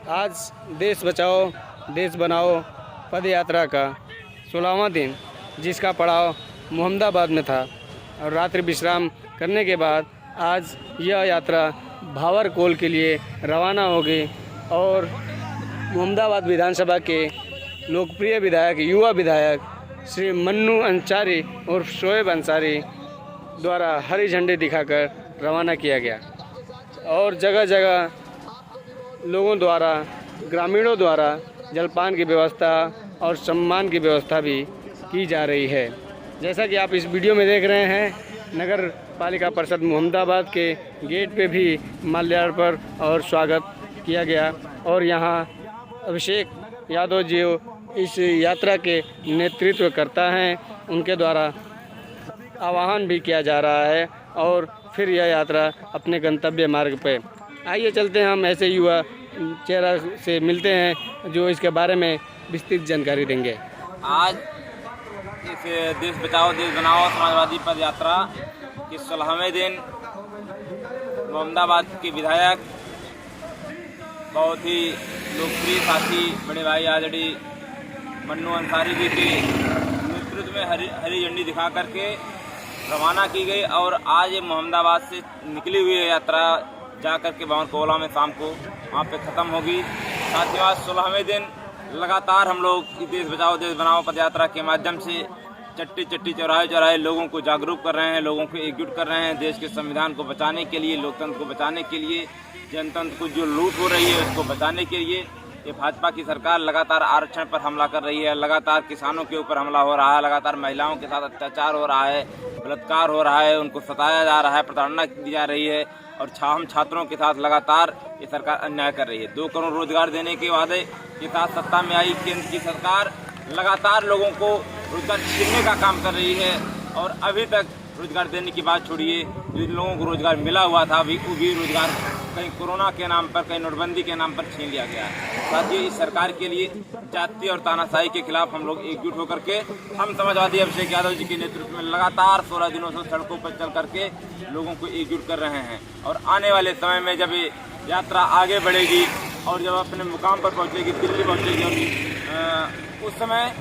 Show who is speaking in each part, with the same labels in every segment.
Speaker 1: आज देश बचाओ देश बनाओ पद यात्रा का 16वां दिन, जिसका पड़ाव मोहम्मदाबाद में था और रात्रि विश्राम करने के बाद आज यह यात्रा भावरकोल के लिए रवाना होगी। और मोहम्मदाबाद विधानसभा के लोकप्रिय विधायक, युवा विधायक श्री मन्नू अंसारी और शोएब अंसारी द्वारा हरी झंडी दिखाकर रवाना किया गया। और जगह जगह लोगों द्वारा, ग्रामीणों द्वारा जलपान की व्यवस्था और सम्मान की व्यवस्था भी की जा रही है। जैसा कि आप इस वीडियो में देख रहे हैं, नगर पालिका परिषद मोहम्मदाबाद के गेट पे भी माल्यार्पण और स्वागत किया गया। और यहाँ अभिषेक यादव जी इस यात्रा के नेतृत्व करता हैं, उनके द्वारा आह्वान भी किया जा रहा है और फिर यह यात्रा अपने गंतव्य मार्ग पे। आइए चलते हैं, हम ऐसे युवा चेहरा से मिलते हैं जो इसके बारे में विस्तृत जानकारी देंगे।
Speaker 2: आज इस देश बचाओ देश बनाओ समाजवादी पद यात्रा के 16वें दिन मोहम्मदाबाद के विधायक, बहुत ही लोकप्रिय साथी बड़े भाई आजड़ी मन्नू अंसारी जी के नेतृत्व में हरी झंडी दिखा करके रवाना की गई। और आज ये मोहम्मदाबाद से निकली हुई यात्रा जा करके भावरकोला में शाम को वहाँ पे ख़त्म होगी। साथ ही आज 16वें दिन लगातार हम लोग देश बचाओ देश बनाओ पदयात्रा के माध्यम से चट्टी चट्टी चौराहे चौराहे लोगों को जागरूक कर रहे हैं, लोगों को एकजुट कर रहे हैं देश के संविधान को बचाने के लिए, लोकतंत्र को बचाने के लिए, जनतंत्र को जो लूट हो रही है उसको बचाने के लिए। ये भाजपा की सरकार लगातार आरक्षण पर हमला कर रही है, लगातार किसानों के ऊपर हमला हो रहा है, लगातार महिलाओं के साथ अत्याचार हो रहा है, बलात्कार हो रहा है, उनको सताया जा रहा है, प्रताड़ना की जा रही है। और हम छात्रों के साथ लगातार ये सरकार अन्याय कर रही है। 2 करोड़ रोजगार देने के वादे के साथ सत्ता में आई केंद्र की सरकार लगातार लोगों को रोजगार छीनने का काम कर रही है। और अभी तक रोजगार देने की बात छोड़िए, जिन लोगों को रोजगार मिला हुआ था अभी वो भी रोजगार कहीं कोरोना के नाम पर, कहीं नोटबंदी के नाम पर छीन लिया गया है। साथ ही इस सरकार के लिए जाति और तानाशाही के खिलाफ हम लोग एकजुट होकर के, हम समाजवादी अभिषेक यादव जी के नेतृत्व में लगातार 16 दिनों से सड़कों पर चल करके लोगों को एकजुट कर रहे हैं। और आने वाले समय में जब ये यात्रा आगे बढ़ेगी और जब अपने मुकाम पर पहुंचेगी, दिल्ली पहुंचेगी, उस समय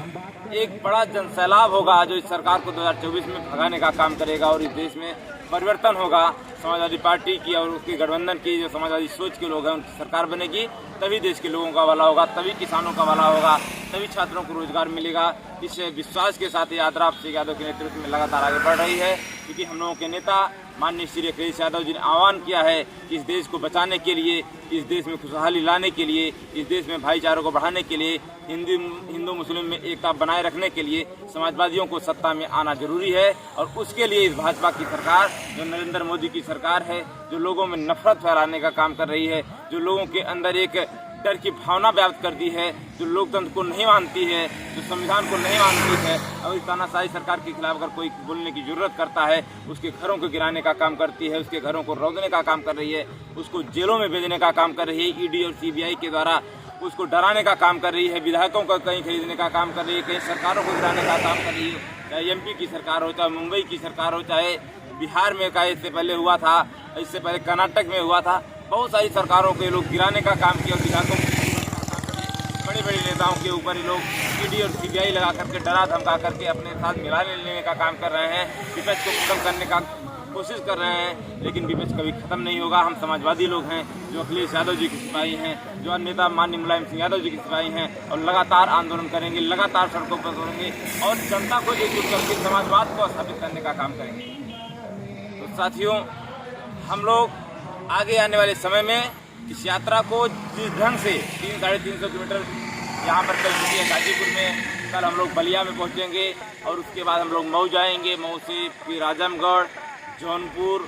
Speaker 2: एक बड़ा जनसैलाब होगा जो इस सरकार को 2024 में भगाने का काम करेगा। और इस देश में परिवर्तन होगा, समाजवादी पार्टी की और उसके गठबंधन की जो समाजवादी सोच के लोग हैं उनकी सरकार बनेगी, तभी देश के लोगों का भला होगा, तभी किसानों का भला होगा, तभी छात्रों को रोजगार मिलेगा। इस विश्वास के साथ यात्रा अभिषेक यादव के नेतृत्व में लगातार आगे बढ़ रही है, क्योंकि हम लोगों के नेता माननीय श्री अखिलेश यादव जी ने आह्वान किया है कि इस देश को बचाने के लिए, इस देश में खुशहाली लाने के लिए, इस देश में भाईचारों को बढ़ाने के लिए, हिंदू मुस्लिम में एकता बनाए रखने के लिए समाजवादियों को सत्ता में आना जरूरी है। और उसके लिए इस भाजपा की सरकार, जो नरेंद्र मोदी की सरकार है, जो लोगों में नफरत फैलाने का काम कर रही है, जो लोगों के अंदर एक डर की भावना व्याप्त करती है, जो लोकतंत्र को नहीं मानती है, जो संविधान को नहीं मानती है, और इस तानाशाही सरकार के खिलाफ अगर कोई बोलने की जरूरत करता है, उसके घरों को गिराने का काम करती है, उसके घरों को रौंदने का काम कर रही है, उसको जेलों में भेजने का काम कर रही है, ईडी और सीबीआई के द्वारा उसको डराने का काम कर रही है, विधायकों को कहीं खरीदने का काम कर रही है, कहीं सरकारों को गिराने का काम कर रही है, चाहे एमपी की सरकार हो, चाहे मुंबई की सरकार हो, चाहे बिहार में का इससे पहले हुआ था, इससे पहले कर्नाटक में हुआ था। बहुत सारी सरकारों के लोग गिराने का काम किया, विधायकों बड़े बड़े नेताओं के ऊपर ये लोग ईडी और सीबीआई लगा करके डरा धमका करके अपने साथ मिला लेने का काम कर रहे हैं, विपक्ष को खत्म करने का कोशिश कर रहे हैं। लेकिन विपक्ष कभी खत्म नहीं होगा। हम समाजवादी लोग हैं जो अखिलेश यादव जी के सिपाही हैं, जो नेता माननीय मुलायम सिंह यादव जी के सिपाही हैं, और लगातार आंदोलन करेंगे, लगातार सड़कों पर उतरेंगे और जनता को एकजुट करके समाजवाद को स्थापित करने का काम करेंगे। तो साथियों, हम लोग आगे आने वाले समय में इस यात्रा को जिस ढंग से 300-350 किलोमीटर यहाँ पर चल चुकी है गाजीपुर में, कल हम लोग बलिया में पहुँचेंगे और उसके बाद हम लोग मऊ जाएंगे, मऊ से फिर आजमगढ़, जौनपुर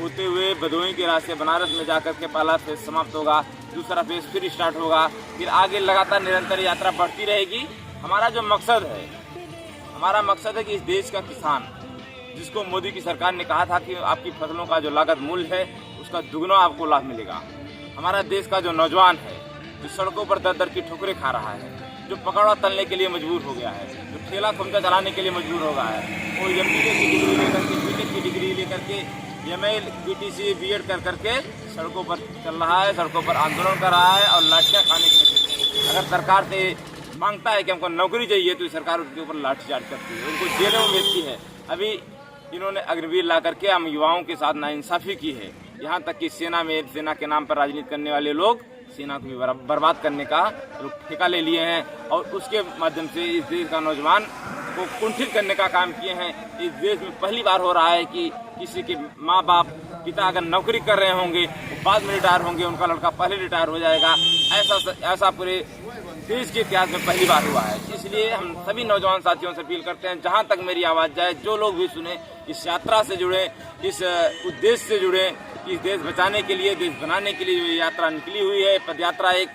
Speaker 2: होते हुए भदोही के रास्ते बनारस में जाकर के पहला फेज समाप्त होगा, दूसरा फेज फिर स्टार्ट होगा, फिर आगे लगातार निरंतर यात्रा बढ़ती रहेगी। हमारा जो मकसद है, हमारा मकसद है कि इस देश का किसान, जिसको मोदी की सरकार ने कहा था कि आपकी फसलों का जो लागत मूल्य है उसका दुगना आपको लाभ मिलेगा, हमारा देश का जो नौजवान है, जो सड़कों पर दर दर की ठोकरें खा रहा है, जो पकौड़ा तलने के लिए मजबूर हो गया है, जो ठेला खुमचा चलाने के लिए मजबूर हो गया है, वो एमबीए की डिग्री लेकर के, बीटेक की डिग्री लेकर के, एमए, बीटीसी, बीएड कर करके सड़कों पर चल रहा है, सड़कों पर आंदोलन कर रहा है और लाठियाँ खाने की। अगर सरकार से मांगता है कि हमको नौकरी चाहिए तो सरकार उनके ऊपर लाठीचार्ज करती है, उनको जेलों में भेजती है। अभी इन्होंने अग्निवीर ला करके हम युवाओं के साथ नाइंसाफ़ी की है। यहाँ तक कि सेना के नाम पर राजनीति करने वाले लोग सेना को भी बर्बाद करने का ठेका ले लिए हैं और उसके माध्यम से इस देश का नौजवान को कुंठित करने का काम किए हैं। इस देश में पहली बार हो रहा है कि किसी के माँ बाप पिता अगर नौकरी कर रहे होंगे तो बाद में रिटायर होंगे, उनका लड़का पहले रिटायर हो जाएगा। ऐसा पूरे देश के इतिहास में पहली बार हुआ है। इसलिए हम सभी नौजवान साथियों से अपील करते हैं, जहाँ तक मेरी आवाज़ जाए, जो लोग भी सुने, इस यात्रा से जुड़े, इस उद्देश्य से जुड़े, इस देश बचाने के लिए, देश बनाने के लिए जो यात्रा निकली हुई है। पदयात्रा एक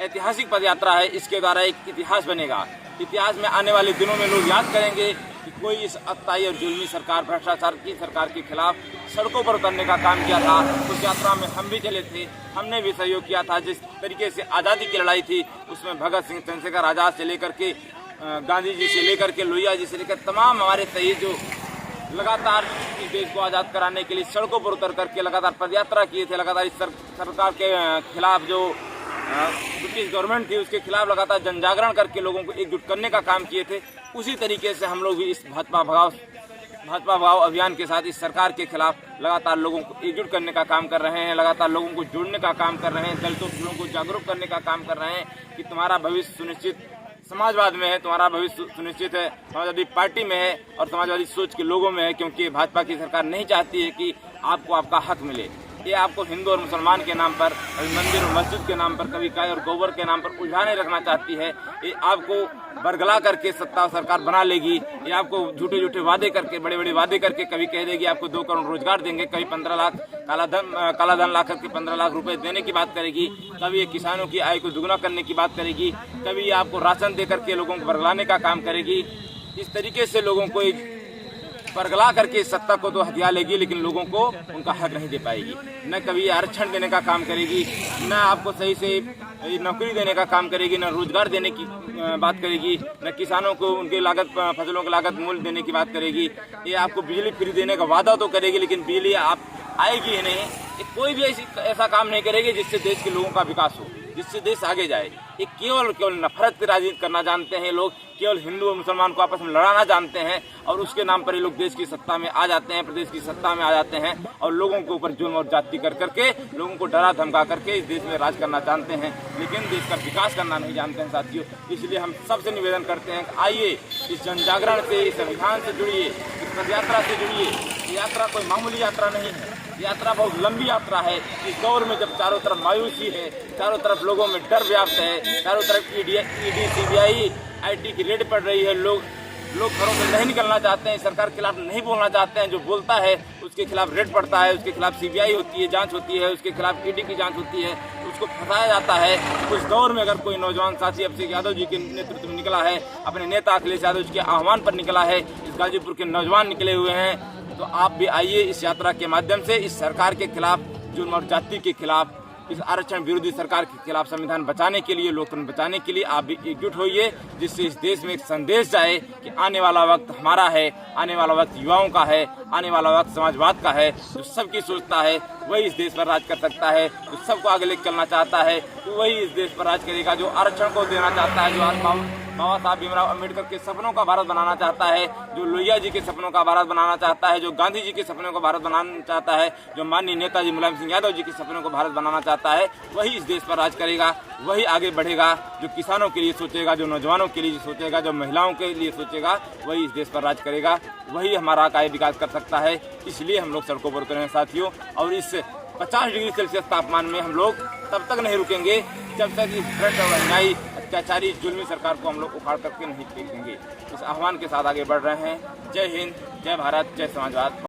Speaker 2: ऐतिहासिक पदयात्रा है। इसके द्वारा एक इतिहास बनेगा। इतिहास में आने वाले दिनों में लोग याद करेंगे कि कोई इस अत्याचारी और जुल्मी सरकार, भ्रष्टाचार की सरकार के खिलाफ सड़कों पर उतरने का काम किया था। उस यात्रा में हम भी चले थे, हमने भी सहयोग किया था। जिस तरीके से आज़ादी की लड़ाई थी उसमें भगत सिंह, चंद्रशेखर आज़ाद से लेकर के गांधी जी से लेकर के लोहिया जी से लेकर तमाम हमारे शहीद जो लगातार इस देश को आज़ाद कराने के लिए सड़कों पर उतर करके लगातार पदयात्रा किए थे। लगातार इस सरकार के खिलाफ जो ब्रिटिश गवर्नमेंट थी उसके खिलाफ लगातार जन जागरण करके लोगों को एकजुट करने का काम किए थे। उसी तरीके से हम लोग भी इस भाजपा भगाओ अभियान के साथ इस सरकार के खिलाफ लगातार लोगों को एकजुट करने का काम कर रहे हैं, लगातार लोगों को जोड़ने का काम कर रहे हैं, दलितों को जागरूक करने का काम कर रहे हैं कि तुम्हारा भविष्य सुनिश्चित समाजवाद में है, तुम्हारा भविष्य सुनिश्चित है समाजवादी पार्टी में है और समाजवादी सोच के लोगों में है। क्योंकि भाजपा की सरकार नहीं चाहती है कि आपको आपका हक मिले। ये आपको हिंदू और मुसलमान के नाम पर, कभी मंदिर और मस्जिद के नाम पर, कभी गाय और गोबर के नाम पर उलझाने रखना चाहती है। ये आपको बरगला करके सत्ता सरकार बना लेगी। ये आपको झूठे झूठे वादे करके, बड़े बड़े वादे करके कभी कह देगी आपको 2 करोड़ रोजगार देंगे, कभी 15 लाख काला धन ला करके 15 लाख रुपए देने की बात करेगी, कभी ये किसानों की आय को दुगना करने की बात करेगी, कभी ये आपको राशन दे करके लोगों को बरगलाने का काम करेगी। इस तरीके से लोगों को बरगला करके सत्ता को तो हथिया लेगी, लेकिन लोगों को उनका हक नहीं दे पाएगी। न कभी आरक्षण देने का काम करेगी, न आपको सही से नौकरी देने का काम करेगी, न रोजगार देने की बात करेगी, न किसानों को उनके फसलों की लागत मूल्य देने की बात करेगी। ये आपको बिजली फ्री देने का वादा तो करेगी, लेकिन बिजली आप आएगी ही नहीं। ये कोई भी ऐसा काम नहीं करेगी जिससे देश के लोगों का विकास हो, जिससे देश आगे जाए। ये केवल नफरत की राजनीति करना जानते हैं लोग, केवल हिंदू और मुसलमान को आपस में लड़ाना जानते हैं और उसके नाम पर ये लोग देश की सत्ता में आ जाते हैं, प्रदेश की सत्ता में आ जाते हैं और लोगों के ऊपर जुल्म और जाति कर करके लोगों को डरा धमका करके इस देश में राज करना जानते हैं, लेकिन देश का विकास करना नहीं जानते हैं साथियों। इसलिए हम सबसे निवेदन करते हैं कि आइए इस जन जागरण से, इस अभियान से जुड़िए, इस पदयात्रा से जुड़िए। यात्रा कोई मामूली यात्रा नहीं है, यात्रा बहुत लंबी यात्रा है। इस दौर में जब चारों तरफ मायूसी है, चारों तरफ लोगों में डर व्याप्त है, चारों तरफ ईडी, सीबीआई, आईटी की रेड पड़ रही है, लोग घरों से नहीं निकलना चाहते हैं, सरकार के खिलाफ नहीं बोलना चाहते हैं। जो बोलता है उसके खिलाफ रेड पड़ता है, उसके खिलाफ सीबीआई होती है, जांच होती है, उसके खिलाफ ईडी की जांच होती है, उसको फंसाया जाता है। उस दौर में अगर कोई नौजवान साथी अभिषेक यादव जी के नेतृत्व में निकला है, अपने नेता अखिलेश यादव जी के आह्वान पर निकला है, इस गाजीपुर के नौजवान निकले हुए हैं, तो आप भी आइए इस यात्रा के माध्यम से इस सरकार के खिलाफ, जुल्म और जाति के खिलाफ, इस आरक्षण विरोधी सरकार के खिलाफ संविधान बचाने के लिए, लोकतंत्र बचाने के लिए आप भी एकजुट होइए, जिससे इस देश में एक संदेश जाए कि आने वाला वक्त हमारा है, आने वाला वक्त युवाओं का है, आने वाला वक्त समाजवाद का है। जो सबकी सोचता है वही इस देश पर राज कर सकता है, जो सबको आगे लेकर चलना चाहता है तो वही इस देश पर राज करेगा। जो आरक्षण को देना चाहता है, जो बाबा साहब भीमराव अम्बेडकर के सपनों का भारत बनाना चाहता है, जो लोहिया जी के सपनों का भारत बनाना चाहता है, जो गांधी जी के सपनों को भारत बनाना चाहता है, जो माननीय नेताजी मुलायम सिंह यादव जी के सपनों को भारत बनाना चाहता है, वही इस देश पर राज करेगा, वही आगे बढ़ेगा। जो किसानों के लिए सोचेगा, जो नौजवानों के लिए सोचेगा, जो महिलाओं के लिए सोचेगा, वही इस देश पर राज करेगा, वही हमारा काय विकास कर सकता है। इसलिए हम लोग सड़कों पर उतरे हैं साथियों, और इस 50 डिग्री सेल्सियस तापमान में हम लोग तब तक नहीं रुकेंगे जब तक इस भ्रष्ट और अन्यायी अत्याचारी जुल्मी सरकार को हम लोग उखाड़ करके नहीं फेंकेंगे। इस आह्वान के साथ आगे बढ़ रहे हैं। जय हिंद, जय भारत, जय समाजवाद।